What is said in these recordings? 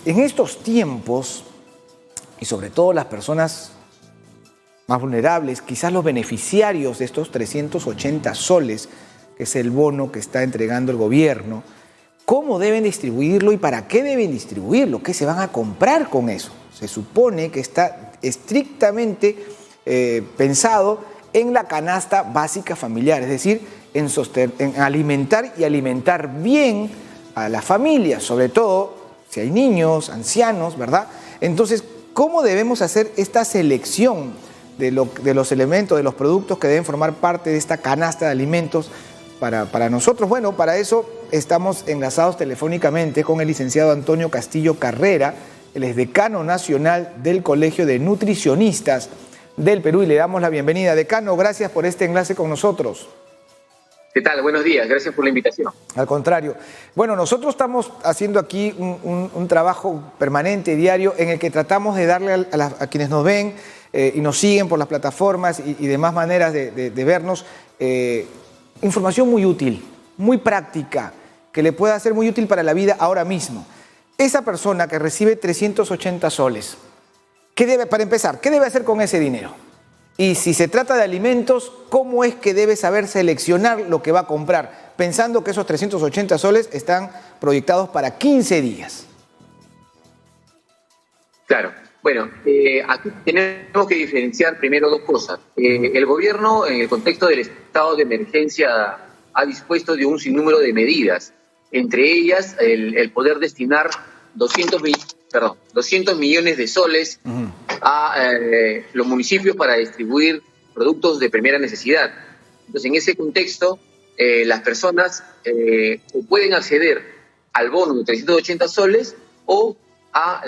en estos tiempos, y sobre todo las personas más vulnerables, quizás los beneficiarios de estos 380 soles, que es el bono que está entregando el gobierno, ¿cómo deben distribuirlo y para qué deben distribuirlo? ¿Qué se van a comprar con eso? Se supone que está estrictamente pensado en la canasta básica familiar, es decir, en alimentar y alimentar bien a las familias, sobre todo si hay niños, ancianos, ¿verdad? Entonces, ¿cómo debemos hacer esta selección de los elementos, de los productos que deben formar parte de esta canasta de alimentos para nosotros? Bueno, para eso estamos enlazados telefónicamente con el licenciado Antonio Castillo Carrera. Él es decano nacional del Colegio de Nutricionistas del Perú y le damos la bienvenida. Decano, gracias por este enlace con nosotros. ¿Qué tal? Buenos días, gracias por la invitación. Al contrario. Bueno, nosotros estamos haciendo aquí un trabajo permanente, diario, en el que tratamos de darle a quienes nos ven y nos siguen por las plataformas y demás maneras de vernos, información muy útil, muy práctica, que le pueda ser muy útil para la vida ahora mismo. Esa persona que recibe 380 soles, para empezar, ¿qué debe hacer con ese dinero? Y si se trata de alimentos, ¿cómo es que debe saber seleccionar lo que va a comprar? Pensando que esos 380 soles están proyectados para 15 días. Claro. Bueno, aquí tenemos que diferenciar primero dos cosas. El gobierno, en el contexto del estado de emergencia, ha dispuesto de un sinnúmero de medidas, entre ellas el poder destinar 200 millones de soles a los municipios para distribuir productos de primera necesidad. Entonces, en ese contexto, las personas pueden acceder al bono de 380 soles o a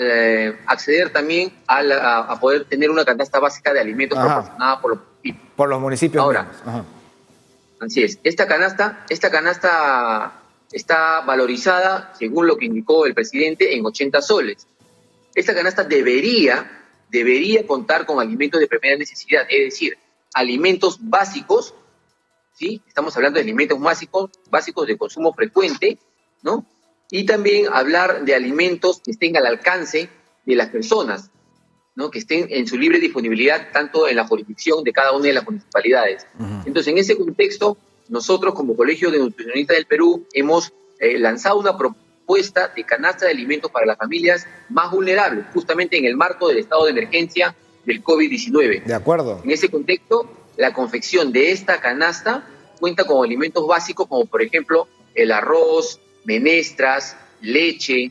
acceder también a poder tener una canasta básica de alimentos proporcionada por los municipios. Por los municipios. Ahora, así es. Esta canasta está valorizada, según lo que indicó el presidente, en 80 soles. Esta canasta debería contar con alimentos de primera necesidad, es decir, alimentos básicos, ¿sí? Estamos hablando de alimentos básicos de consumo frecuente, ¿no? Y también hablar de alimentos que estén al alcance de las personas, ¿no? Que estén en su libre disponibilidad, tanto en la jurisdicción de cada una de las municipalidades. Entonces, en ese contexto, nosotros como Colegio de Nutricionistas del Perú hemos lanzado una propuesta de canasta de alimentos para las familias más vulnerables, justamente en el marco del estado de emergencia del COVID-19. De acuerdo. En ese contexto, la confección de esta canasta cuenta con alimentos básicos como, por ejemplo, el arroz, menestras, leche,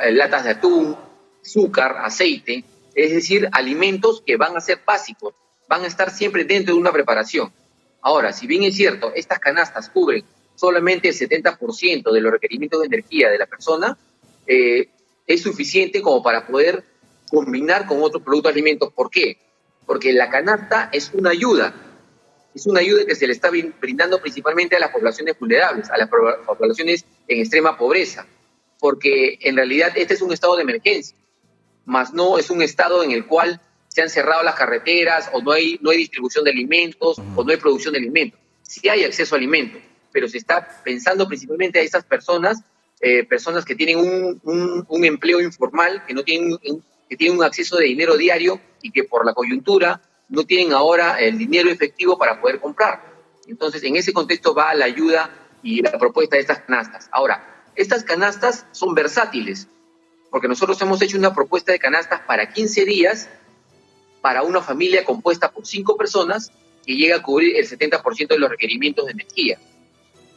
latas de atún, azúcar, aceite, es decir, alimentos que van a ser básicos, van a estar siempre dentro de una preparación. Ahora, si bien es cierto, estas canastas cubren solamente el 70% de los requerimientos de energía de la persona, es suficiente como para poder combinar con otros productos de alimentos. ¿Por qué? Porque la canasta es una ayuda que se le está brindando principalmente a las poblaciones vulnerables, a las poblaciones en extrema pobreza, porque en realidad este es un estado de emergencia, más no es un estado en el cual se han cerrado las carreteras o no hay distribución de alimentos o no hay producción de alimentos. Sí hay acceso a alimentos, pero se está pensando principalmente a esas personas, personas que tienen un empleo informal, que tienen un acceso de dinero diario y que por la coyuntura no tienen ahora el dinero efectivo para poder comprar. Entonces, en ese contexto va la ayuda y la propuesta de estas canastas. Ahora, estas canastas son versátiles, porque nosotros hemos hecho una propuesta de canastas para 15 días para una familia compuesta por 5 personas que llega a cubrir el 70% de los requerimientos de energía.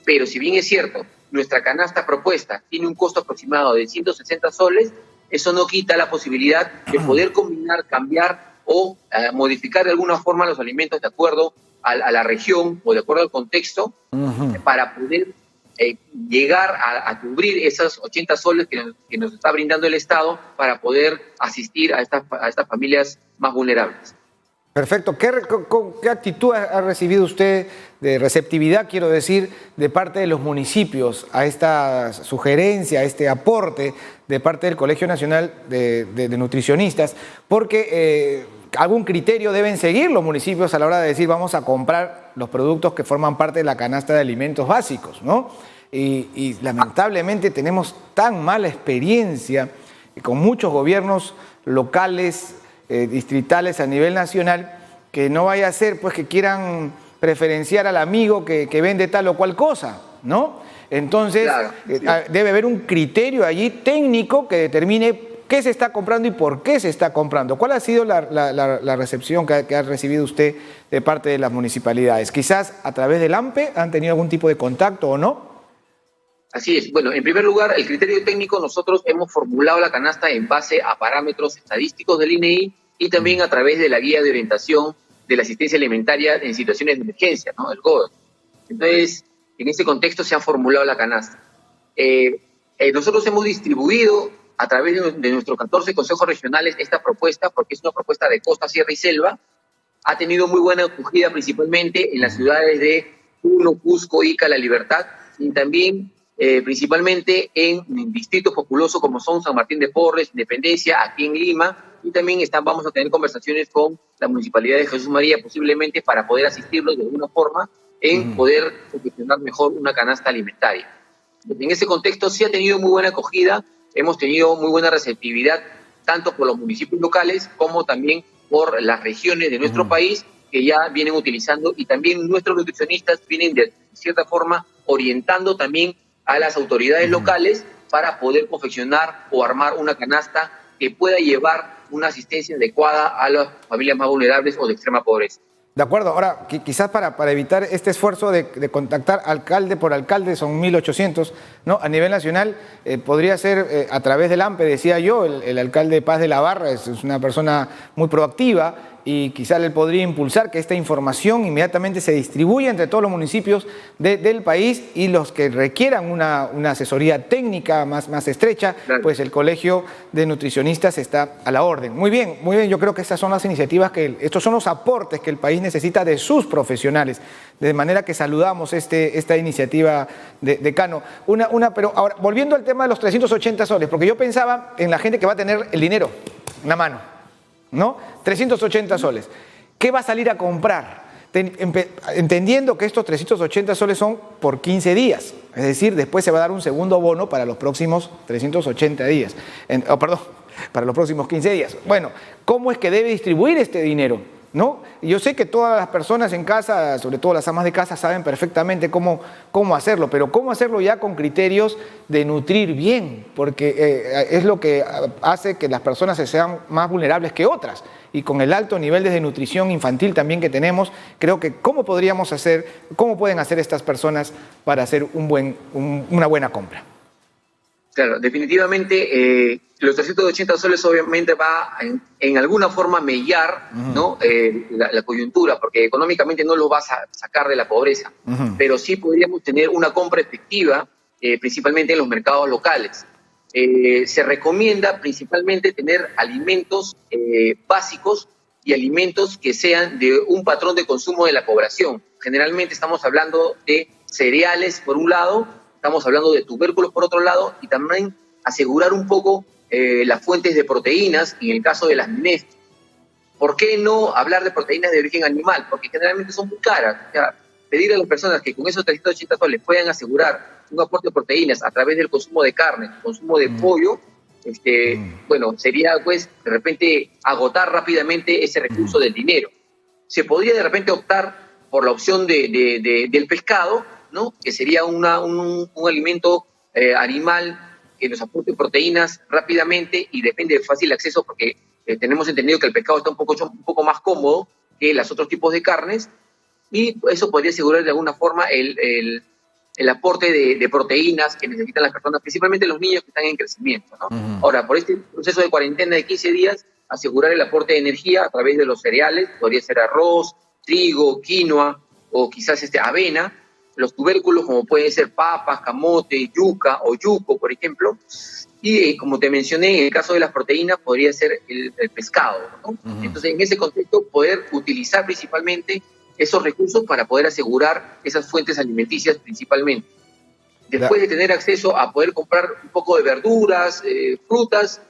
Pero si bien es cierto, nuestra canasta propuesta tiene un costo aproximado de 160 soles, eso no quita la posibilidad de poder combinar, cambiar o modificar de alguna forma los alimentos de acuerdo a la región o de acuerdo al contexto para poder llegar a cubrir esos 80 soles que nos está brindando el Estado para poder asistir a estas familias más vulnerables. Perfecto. ¿Qué actitud ha recibido usted de receptividad, quiero decir, de parte de los municipios a esta sugerencia, a este aporte de parte del Colegio Nacional de Nutricionistas? Porque algún criterio deben seguir los municipios a la hora de decir vamos a comprar los productos que forman parte de la canasta de alimentos básicos, ¿no? Y lamentablemente tenemos tan mala experiencia con muchos gobiernos locales, distritales a nivel nacional, que no vaya a ser pues que quieran preferenciar al amigo que vende tal o cual cosa, ¿no? Entonces, Claro, sí. debe haber un criterio allí técnico que determine qué se está comprando y por qué se está comprando. ¿Cuál ha sido la recepción que ha recibido usted de parte de las municipalidades? Quizás a través del AMPE han tenido algún tipo de contacto o no. Así es. Bueno, en primer lugar, el criterio técnico, nosotros hemos formulado la canasta en base a parámetros estadísticos del INEI y también a través de la guía de orientación de la asistencia alimentaria en situaciones de emergencia, ¿no? El GODE. Entonces, en ese contexto se ha formulado la canasta. Nosotros hemos distribuido a través de nuestros 14 consejos regionales esta propuesta, porque es una propuesta de costa, sierra y selva. Ha tenido muy buena acogida principalmente en las ciudades de Puno, Cusco, Ica, La Libertad, y también principalmente en distritos populosos como son San Martín de Porres, Independencia, aquí en Lima, y también vamos a tener conversaciones con la Municipalidad de Jesús María posiblemente para poder asistirlos de alguna forma en poder gestionar mejor una canasta alimentaria. En ese contexto sí ha tenido muy buena acogida, hemos tenido muy buena receptividad tanto por los municipios locales como también por las regiones de nuestro país que ya vienen utilizando, y también nuestros nutricionistas vienen de cierta forma orientando también a las autoridades locales para poder confeccionar o armar una canasta que pueda llevar una asistencia adecuada a las familias más vulnerables o de extrema pobreza. De acuerdo, ahora quizás para evitar este esfuerzo de contactar alcalde por alcalde, son 1.800, ¿no? A nivel nacional podría ser a través del AMPE, decía yo, el alcalde Paz de la Barra es una persona muy proactiva y quizás él podría impulsar que esta información inmediatamente se distribuya entre todos los municipios del país, y los que requieran una asesoría técnica más estrecha, Claro. pues el Colegio de Nutricionistas está a la orden. Muy bien, yo creo que estas son las iniciativas, estos son los aportes que el país necesita de sus profesionales, de manera que saludamos esta iniciativa de Cano. Pero ahora, volviendo al tema de los 380 soles, porque yo pensaba en la gente que va a tener el dinero en la mano, ¿no? 380 soles. ¿Qué va a salir a comprar? Entendiendo que estos 380 soles son por 15 días. Es decir, después se va a dar un segundo bono para los próximos 380 días. Para los próximos 15 días. Bueno, ¿cómo es que debe distribuir este dinero? ¿No? Yo sé que todas las personas en casa, sobre todo las amas de casa, saben perfectamente cómo hacerlo, pero cómo hacerlo ya con criterios de nutrir bien, porque es lo que hace que las personas se sean más vulnerables que otras. Y con el alto nivel de desnutrición infantil también que tenemos, creo que cómo pueden hacer estas personas para hacer una buena compra. Claro, definitivamente los 380 soles obviamente va en alguna forma a mellar, ¿no? La coyuntura, porque económicamente no lo vas a sacar de la pobreza, pero sí podríamos tener una compra efectiva, principalmente en los mercados locales. Se recomienda principalmente tener alimentos básicos y alimentos que sean de un patrón de consumo de la población. Generalmente estamos hablando de cereales por un lado, estamos hablando de tubérculos por otro lado, y también asegurar un poco las fuentes de proteínas en el caso de las menestras. ¿Por qué no hablar de proteínas de origen animal? Porque generalmente son muy caras. O sea, pedir a las personas que con esos 380 soles puedan asegurar un aporte de proteínas a través del consumo de carne, consumo de pollo, bueno, sería pues de repente agotar rápidamente ese recurso del dinero. Se podría de repente optar por la opción del pescado, ¿no? Que sería un alimento animal que nos aporte proteínas rápidamente y depende de fácil acceso, porque tenemos entendido que el pescado está un poco más cómodo que los otros tipos de carnes, y eso podría asegurar de alguna forma el aporte de proteínas que necesitan las personas, principalmente los niños que están en crecimiento, ¿no? Ahora, por este proceso de cuarentena de 15 días, asegurar el aporte de energía a través de los cereales, podría ser arroz, trigo, quinoa o quizás avena, los tubérculos como pueden ser papas, camote, yuca o yuco, por ejemplo, y como te mencioné, en el caso de las proteínas podría ser el pescado, ¿no? Entonces, en ese contexto, poder utilizar principalmente esos recursos para poder asegurar esas fuentes alimenticias principalmente. Después de tener acceso a poder comprar un poco de verduras, frutas,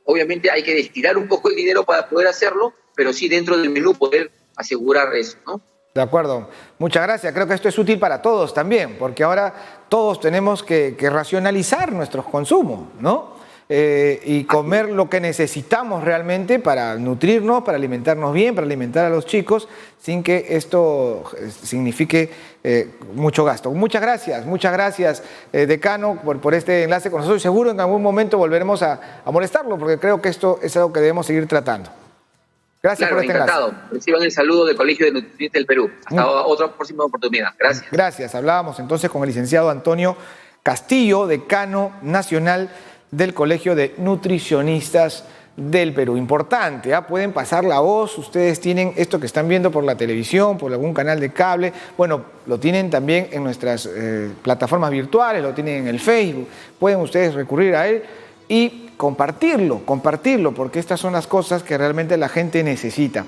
obviamente hay que destinar un poco el dinero para poder hacerlo, pero sí dentro del menú poder asegurar eso, ¿no? De acuerdo. Muchas gracias. Creo que esto es útil para todos también, porque ahora todos tenemos que racionalizar nuestros consumos, ¿no? y comer lo que necesitamos realmente para nutrirnos, para alimentarnos bien, para alimentar a los chicos, sin que esto signifique mucho gasto. Muchas gracias, decano, por este enlace con nosotros. Seguro en algún momento volveremos a molestarlo, porque creo que esto es algo que debemos seguir tratando. Gracias por este encantado. enlace. Reciban el saludo del Colegio de Nutricionistas del Perú. Hasta otra próxima oportunidad. Gracias. Gracias. Hablábamos entonces con el licenciado Antonio Castillo, decano nacional del Colegio de Nutricionistas del Perú. Importante, pueden pasar la voz. Ustedes tienen esto que están viendo por la televisión, por algún canal de cable. Bueno, lo tienen también en nuestras plataformas virtuales, lo tienen en el Facebook. Pueden ustedes recurrir a él y compartirlo, porque estas son las cosas que realmente la gente necesita.